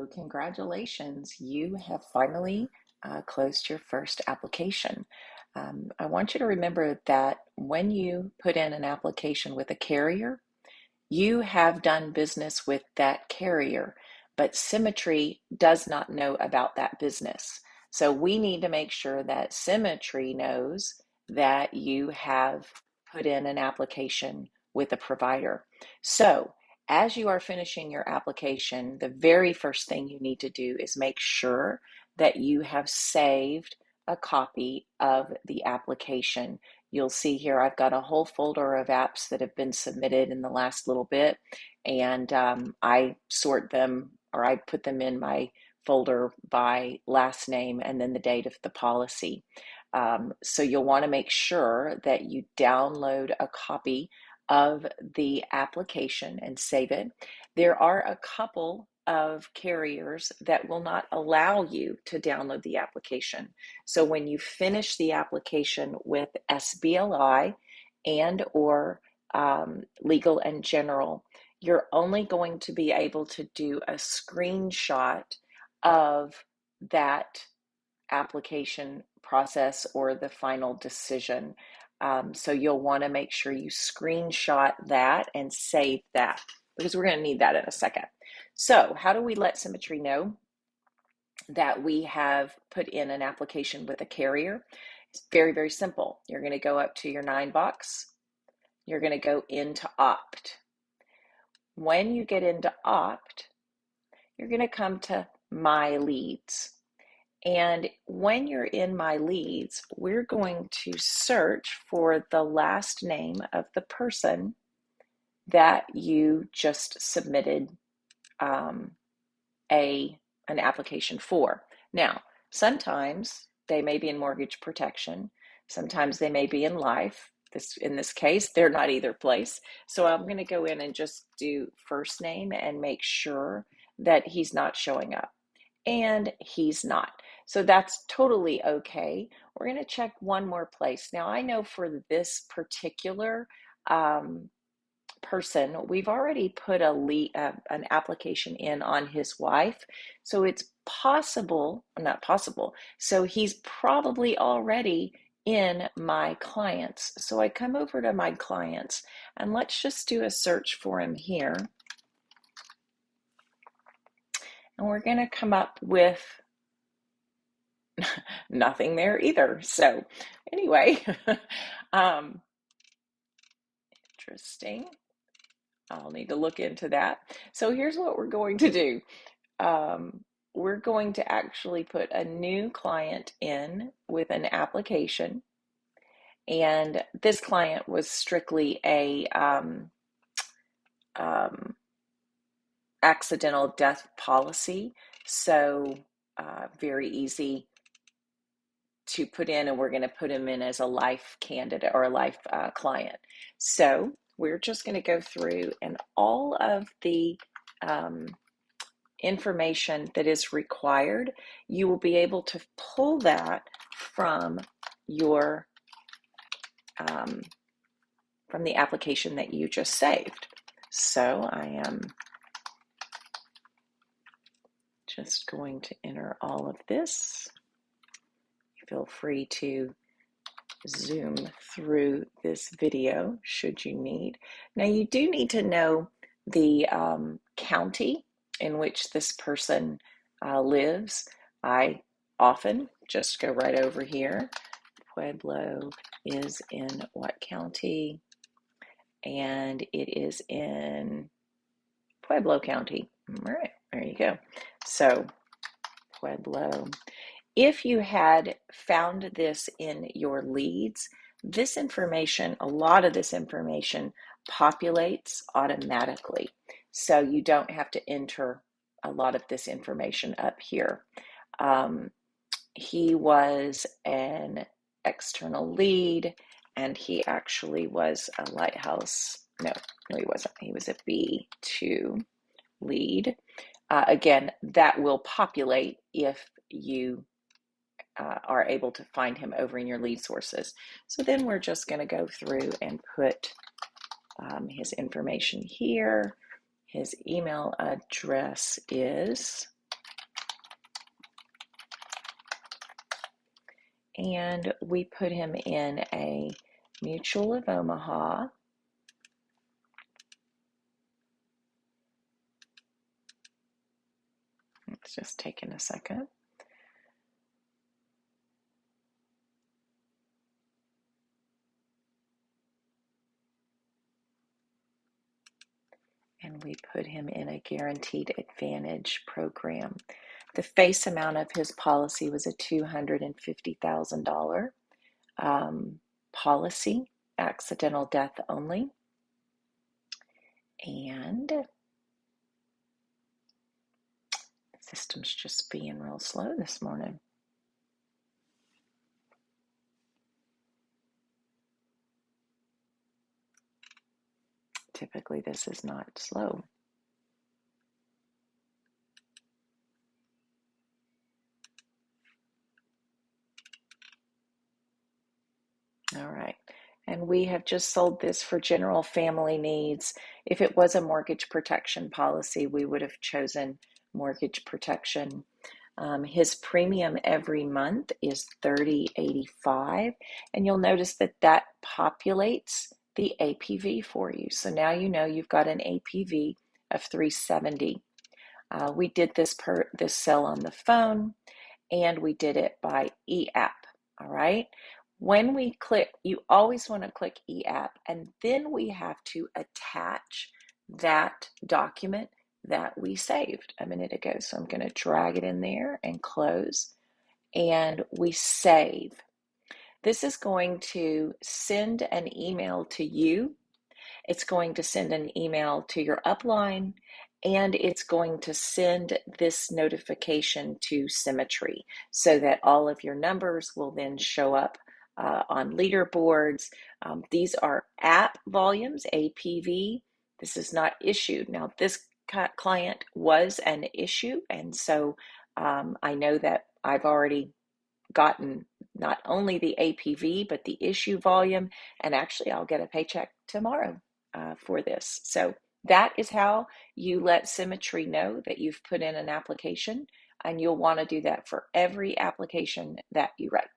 So, congratulations, you have finally closed your first application. I want you to remember that when you put in an application with a carrier, you have done business with that carrier, but Symmetry does not know about that business. So, we need to make sure that Symmetry knows that you have put in an application with a provider. So, as you are finishing your application, the very first thing you need to do is make sure that you have saved a copy of the application. You'll see here I've got a whole folder of apps that have been submitted in the last little bit, and I sort them, or I put them in my folder by last name and then the date of the policy. So you'll want to make sure that you download a copy of the application and save it. There are a couple of carriers that will not allow you to download the application. So when you finish the application with SBLI and or Legal and General, you're only going to be able to do a screenshot of that application process or the final decision. So you'll want to make sure you screenshot that and save that because we're going to need that in a second. So how do we let Symmetry know that we have put in an application with a carrier? It's very, very simple. You're going to go up to your 9 box. You're going to go into opt. When you get into opt, you're going to come to my leads. And when you're in my leads, we're going to search for the last name of the person that you just submitted an application for. Now, sometimes they may be in mortgage protection. Sometimes they may be in life. In this case, they're not either place. So I'm going to go in and just do first name and make sure that he's not showing up. And he's not. So that's totally okay. We're going to check one more place. Now, I know for this particular person, we've already put an application in on his wife. So it's possible, not possible. So he's probably already in my clients. So I come over to my clients and let's just do a search for him here. And we're going to come up with nothing there either. So anyway, interesting. I'll need to look into that. So here's what we're going to do. We're going to actually put a new client in with an application. And this client was strictly a accidental death policy. So very easy to put in, and we're going to put him in as a life candidate or a life client. So we're just going to go through and all of the information that is required, you will be able to pull that from your from the application that you just saved. So I am just going to enter all of this. Feel free to zoom through this video should you need. Now you do need to know the county in which this person lives. I often just go right over here. Pueblo is in what county? And it is in Pueblo County. All right, there you go. So Pueblo. If you had found this in your leads, this information, a lot of this information populates automatically. So you don't have to enter a lot of this information up here. He was an external lead, and he actually was a lighthouse. No, he wasn't. He was a B2 lead. Again, that will populate if you are able to find him over in your lead sources. So then we're just going to go through and put his information here. His email address is and we put him in a Mutual of Omaha. It's just taking a second. And we put him in a Guaranteed Advantage program. The face amount of his policy was a $250,000 policy, accidental death only. And the system's just being real slow this morning. Typically, this is not slow. All right. And we have just sold this for general family needs. If it was a mortgage protection policy, we would have chosen mortgage protection. His premium every month is $30.85, and you'll notice that that populates the APV for you. So now you know you've got an APV of $370. We did this sell on the phone, and we did it by e-app. All right. When we click, you always want to click e-app, and then we have to attach that document that we saved a minute ago. So I'm going to drag it in there and close, and we save. This is going to send an email to you. It's going to send an email to your upline, and it's going to send this notification to Symmetry so that all of your numbers will then show up on leaderboards. These are app volumes, APV. This is not issued. Now, this client was an issue, and so I know that I've already gotten not only the APV, but the issue volume, and actually I'll get a paycheck tomorrow for this. So that is how you let Symmetry know that you've put in an application, and you'll want to do that for every application that you write.